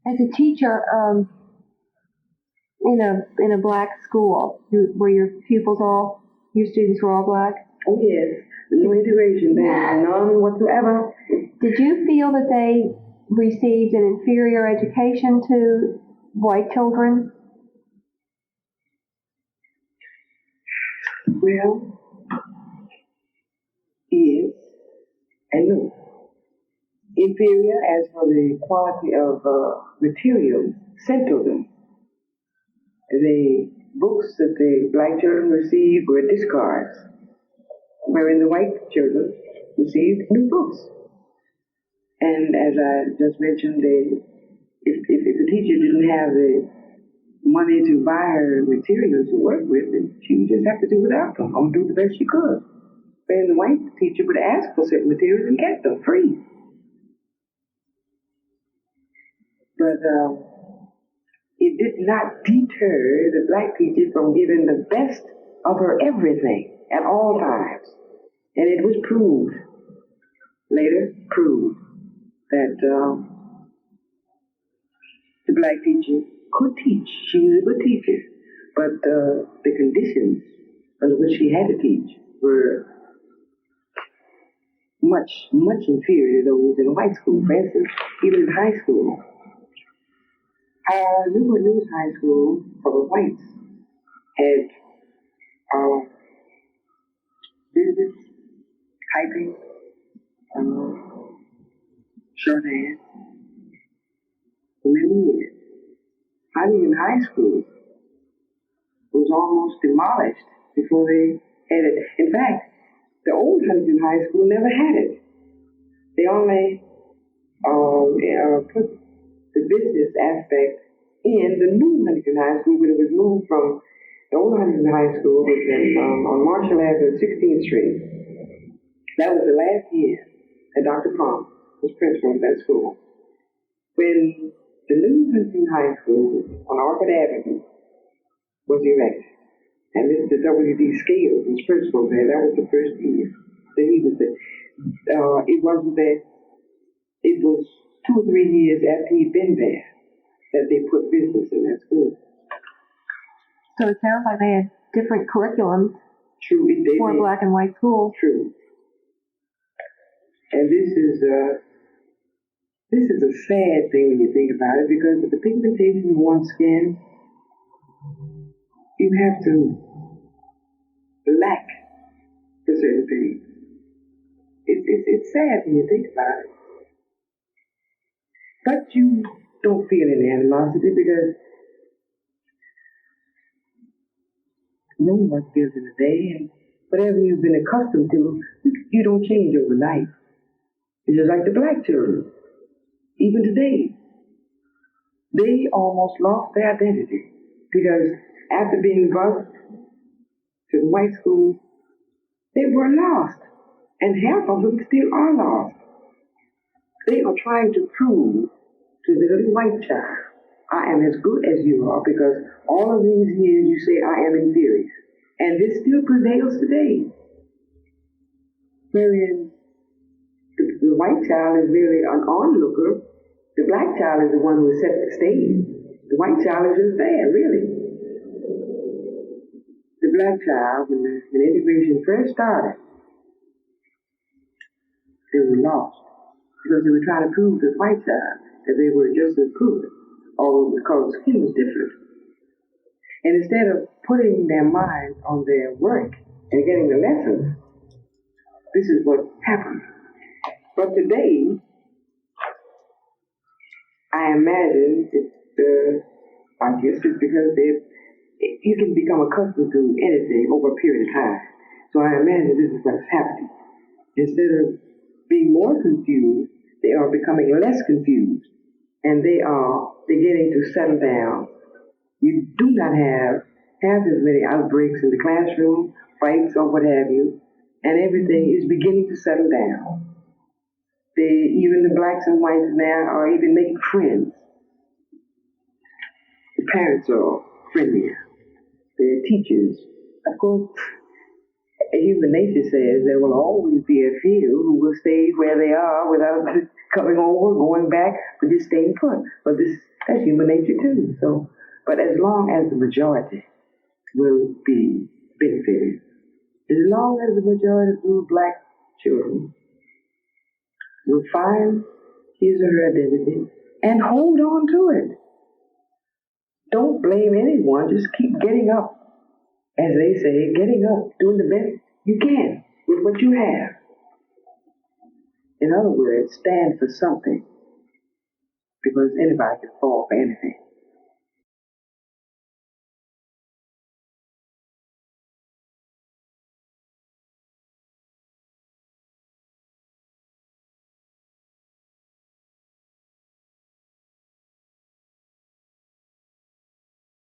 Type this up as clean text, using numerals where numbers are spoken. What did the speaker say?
As a teacher, in a black school, were your pupils your students were all black? Oh yes, no integration there, none whatsoever. Did you feel that they received an inferior education to white children? Well, yes and no. Inferior as for the quality of materials sent to them. The books that the black children received were discards, wherein the white children received new books. And as I just mentioned, if the teacher didn't have the money to buy her materials to work with, then she would just have to do without them, or do the best she could. Then the white teacher would ask for certain materials and get them free. But it did not deter the black teacher from giving the best of her everything at all times. And it was later proved, that the black teacher could teach. She was a good teacher, but the conditions under which she had to teach were much, much inferior to those in high school. For instance, even in high school, Newport News High School for the whites had business, typing, shorthand, for many years. Huntington High School was almost demolished before they had it. In fact, the old Huntington High School never had it. They only put the business aspect in the new Huntington High School, when it was moved from the old Huntington High School, which was on Marshall Avenue, 16th Street. That was the last year that Dr. Crump was principal of that school. When the new Huntington High School on Orchard Avenue was erected, and Mr. W.D. Scales was principal there, that was the first year that he was there. It wasn't that, it was 2 or 3 years after he'd been there that they put business in that school. So it sounds like they had different curriculums. True, for black and white schools. True. And this is a sad thing when you think about it, because with the pigmentation of one's skin, you have to lack for certain things. It's sad when you think about it. But you don't feel any animosity, because no one feels in a day, and whatever you've been accustomed to, you don't change overnight. It's just like the black children. Even today, they almost lost their identity, because after being bused to the white school, they were lost, and half of them still are lost. They are trying to prove to the little white child, I am as good as you are, because all of these years you say I am inferior. And this still prevails today. Wherein the white child is merely an onlooker, the black child is the one who set the stage. The white child is just there, really. The black child, when integration first started, they were lost, because they were trying to prove to the white child that they were just as good, although the color of skin was different. And instead of putting their minds on their work and getting the lessons, this is what happened. But today, I imagine I guess it's because you can become accustomed to anything over a period of time. So I imagine this is what's happening. Instead of being more confused, they are becoming less confused, and they are beginning to settle down. You do not have half as many outbreaks in the classroom, fights or what have you, and everything is beginning to settle down. Even the blacks and whites now are even making friends. The parents are friendlier. The teachers, of course, human nature says there will always be a few who will stay where they are without coming over, going back, but just staying put. But That's human nature too. So, but as long as the majority will be benefited, as long as the majority of little black children will find his or her identity and hold on to it. Don't blame anyone, just keep getting up. As they say, getting up, doing the best you can with what you have. In other words, stand for something, because anybody can fall for anything.